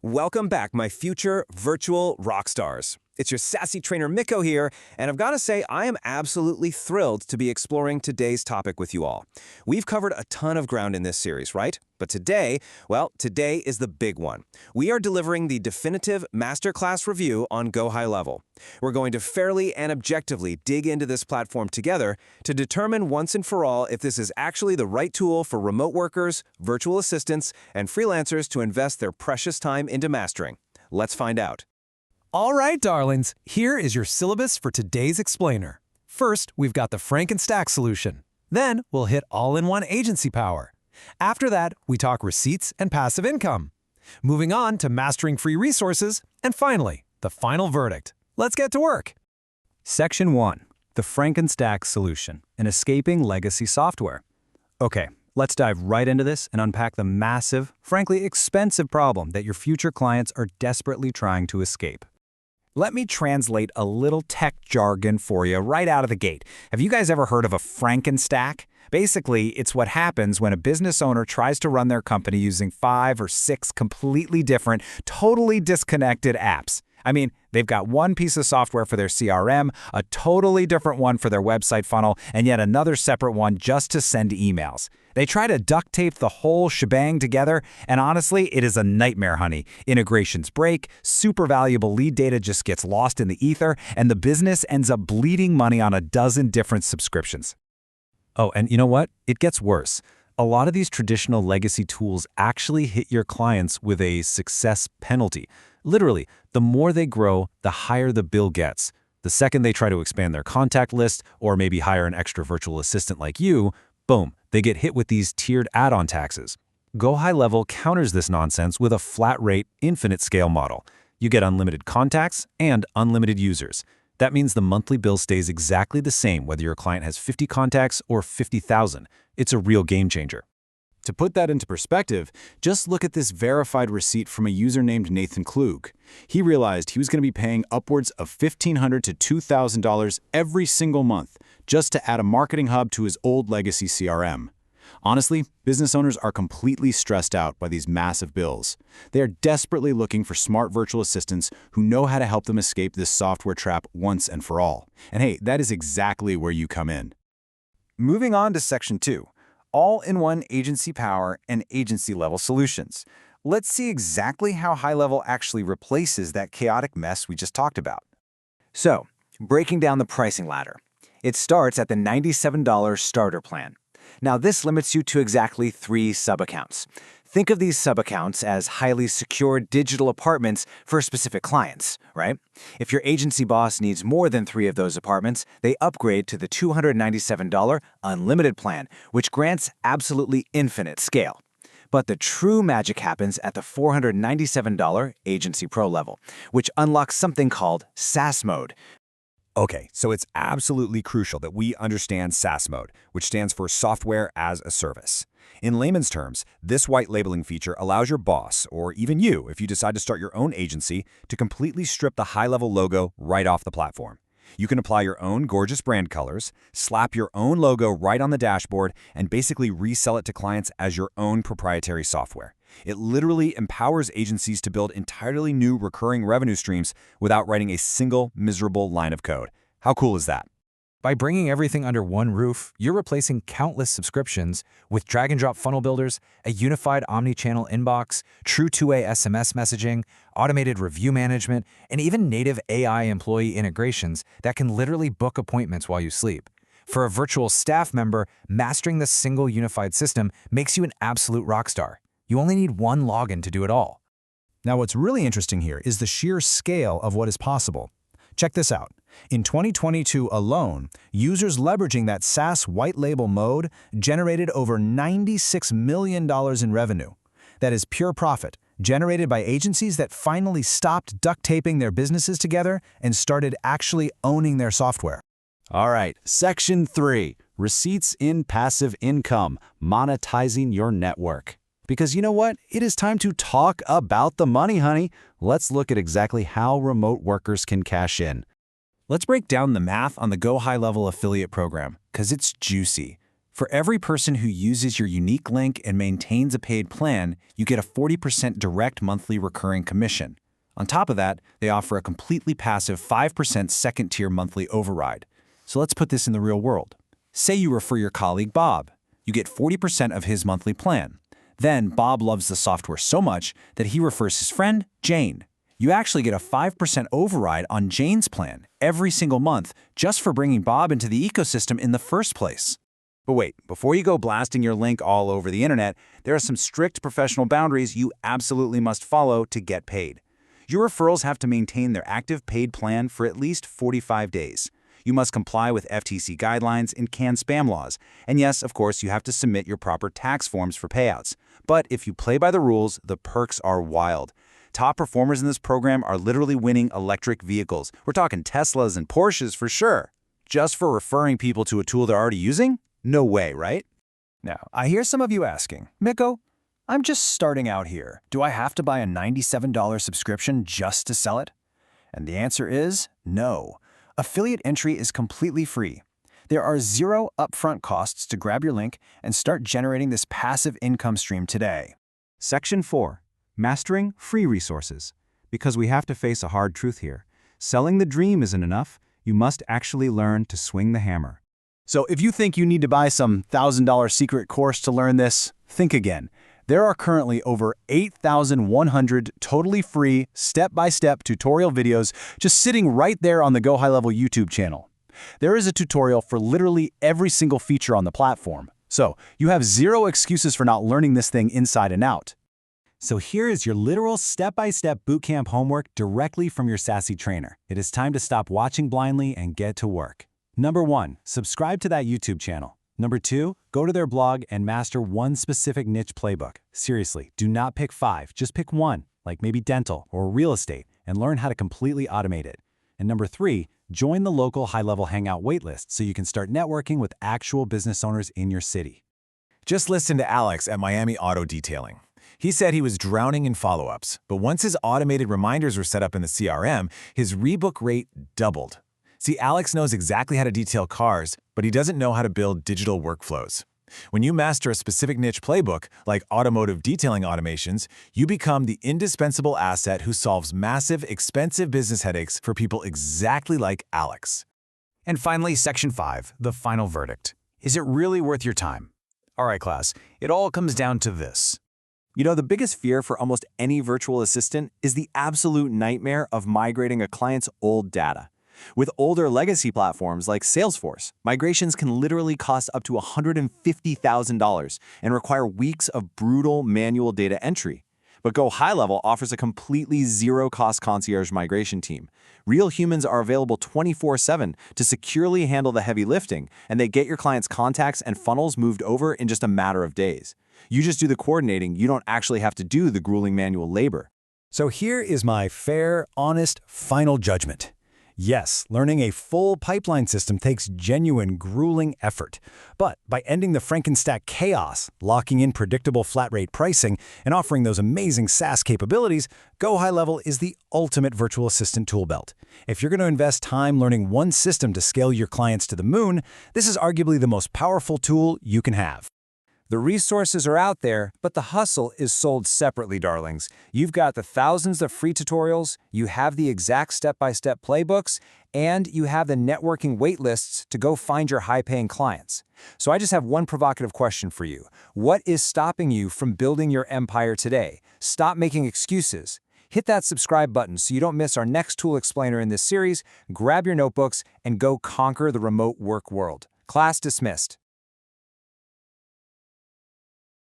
Welcome back, my future virtual rock stars. It's your sassy trainer Miko here, and I've got to say I am absolutely thrilled to be exploring today's topic with you all. We've covered a ton of ground in this series, right? But today, well, today is the big one. We are delivering the definitive masterclass review on GoHighLevel. We're going to fairly and objectively dig into this platform together to determine once and for all if this is actually the right tool for remote workers, virtual assistants, and freelancers to invest their precious time into mastering. Let's find out. All right, darlings, here is your syllabus for today's explainer. First, we've got the Frankenstack solution. Then, we'll hit all-in-one agency power. After that, we talk receipts and passive income. Moving on to mastering free resources. And finally, the final verdict. Let's get to work. Section 1. The Frankenstack solution, an escaping legacy software. Okay, let's dive right into this and unpack the massive, frankly expensive problem that your future clients are desperately trying to escape. Let me translate a little tech jargon for you right out of the gate. Have you guys ever heard of a Frankenstack? Basically, it's what happens when a business owner tries to run their company using 5 or 6 completely different, totally disconnected apps. I mean, they've got one piece of software for their CRM, a totally different one for their website funnel, and yet another separate one just to send emails. They try to duct tape the whole shebang together, and honestly, it is a nightmare, honey. Integrations break, super valuable lead data just gets lost in the ether, and the business ends up bleeding money on a dozen different subscriptions. Oh, and you know what? It gets worse. A lot of these traditional legacy tools actually hit your clients with a success penalty. Literally, the more they grow, the higher the bill gets. The second they try to expand their contact list or maybe hire an extra virtual assistant like you, boom, they get hit with these tiered add-on taxes. GoHighLevel counters this nonsense with a flat-rate, infinite scale model. You get unlimited contacts and unlimited users. That means the monthly bill stays exactly the same whether your client has 50 contacts or 50,000. It's a real game changer. To put that into perspective, just look at this verified receipt from a user named Nathan Klug. He realized he was going to be paying upwards of $1,500 to $2,000 every single month just to add a marketing hub to his old legacy CRM. Honestly, business owners are completely stressed out by these massive bills. They are desperately looking for smart virtual assistants who know how to help them escape this software trap once and for all. And hey, that is exactly where you come in. Moving on to Section 2. All-in-one agency power and agency-level solutions. Let's see exactly how HighLevel actually replaces that chaotic mess we just talked about. So, breaking down the pricing ladder. It starts at the $97 starter plan. Now, this limits you to exactly 3 sub-accounts. Think of these sub-accounts as highly secure digital apartments for specific clients, right? If your agency boss needs more than 3 of those apartments, they upgrade to the $297 unlimited plan, which grants absolutely infinite scale. But the true magic happens at the $497 Agency Pro level, which unlocks something called SaaS mode. Okay, so it's absolutely crucial that we understand SaaS mode, which stands for Software as a Service. In layman's terms, this white labeling feature allows your boss, or even you, if you decide to start your own agency, to completely strip the HighLevel logo right off the platform. You can apply your own gorgeous brand colors, slap your own logo right on the dashboard, and basically resell it to clients as your own proprietary software. It literally empowers agencies to build entirely new recurring revenue streams without writing a single miserable line of code. How cool is that? By bringing everything under one roof, you're replacing countless subscriptions with drag-and-drop funnel builders, a unified omni-channel inbox, true two-way SMS messaging, automated review management, and even native AI employee integrations that can literally book appointments while you sleep. For a virtual staff member, mastering this single unified system makes you an absolute rock star. You only need one login to do it all. Now, what's really interesting here is the sheer scale of what is possible. Check this out. In 2022 alone, users leveraging that SaaS white label mode generated over $96 million in revenue. That is pure profit, generated by agencies that finally stopped duct taping their businesses together and started actually owning their software. All right, Section 3, Receipts in Passive Income, Monetizing Your Network. Because you know what? It is time to talk about the money, honey. Let's look at exactly how remote workers can cash in. Let's break down the math on the GoHighLevel affiliate program, because it's juicy. For every person who uses your unique link and maintains a paid plan, you get a 40% direct monthly recurring commission. On top of that, they offer a completely passive 5% second-tier monthly override. So let's put this in the real world. Say you refer your colleague Bob. You get 40% of his monthly plan. Then Bob loves the software so much that he refers his friend, Jane. You actually get a 5% override on Jane's plan every single month just for bringing Bob into the ecosystem in the first place. But wait, before you go blasting your link all over the internet, there are some strict professional boundaries you absolutely must follow to get paid. Your referrals have to maintain their active paid plan for at least 45 days. You must comply with FTC guidelines and canned spam laws. And yes, of course, you have to submit your proper tax forms for payouts. But if you play by the rules, the perks are wild. Top performers in this program are literally winning electric vehicles. We're talking Teslas and Porsches for sure. Just for referring people to a tool they're already using? No way, right? Now, I hear some of you asking, Mikko, I'm just starting out here. Do I have to buy a $97 subscription just to sell it? And the answer is no. Affiliate entry is completely free. There are 0 upfront costs to grab your link and start generating this passive income stream today. Section 4. Mastering free resources. Because we have to face a hard truth here. Selling the dream isn't enough. You must actually learn to swing the hammer. So if you think you need to buy some $1,000 secret course to learn this, think again. There are currently over 8,100 totally free, step-by-step tutorial videos just sitting right there on the GoHighLevel YouTube channel. There is a tutorial for literally every single feature on the platform. So you have 0 excuses for not learning this thing inside and out. So here is your literal step-by-step bootcamp homework directly from your Sassy trainer. It is time to stop watching blindly and get to work. Number 1, subscribe to that YouTube channel. Number 2, go to their blog and master one specific niche playbook. Seriously, do not pick 5, just pick one, like maybe dental or real estate, and learn how to completely automate it. And number 3, join the local high-level hangout waitlist so you can start networking with actual business owners in your city. Just listen to Alex at Miami Auto Detailing. He said he was drowning in follow-ups, but once his automated reminders were set up in the CRM, his rebook rate doubled. See, Alex knows exactly how to detail cars, but he doesn't know how to build digital workflows. When you master a specific niche playbook, like automotive detailing automations, you become the indispensable asset who solves massive, expensive business headaches for people exactly like Alex. And finally, Section 5, the final verdict. Is it really worth your time? All right, class, it all comes down to this. You know, the biggest fear for almost any virtual assistant is the absolute nightmare of migrating a client's old data. With older legacy platforms like Salesforce, migrations can literally cost up to $150,000 and require weeks of brutal manual data entry. But GoHighLevel offers a completely zero-cost concierge migration team. Real humans are available 24/7 to securely handle the heavy lifting, and they get your clients' contacts and funnels moved over in just a matter of days. You just do the coordinating, you don't actually have to do the grueling manual labor. So here is my fair, honest, final judgment. Yes, learning a full pipeline system takes genuine, grueling effort. But by ending the Frankenstack chaos, locking in predictable flat-rate pricing, and offering those amazing SaaS capabilities, GoHighLevel is the ultimate virtual assistant tool belt. If you're going to invest time learning one system to scale your clients to the moon, this is arguably the most powerful tool you can have. The resources are out there, but the hustle is sold separately, darlings. You've got the thousands of free tutorials, you have the exact step-by-step playbooks, and you have the networking waitlists to go find your high-paying clients. So I just have one provocative question for you. What is stopping you from building your empire today? Stop making excuses. Hit that subscribe button so you don't miss our next tool explainer in this series, grab your notebooks, and go conquer the remote work world. Class dismissed.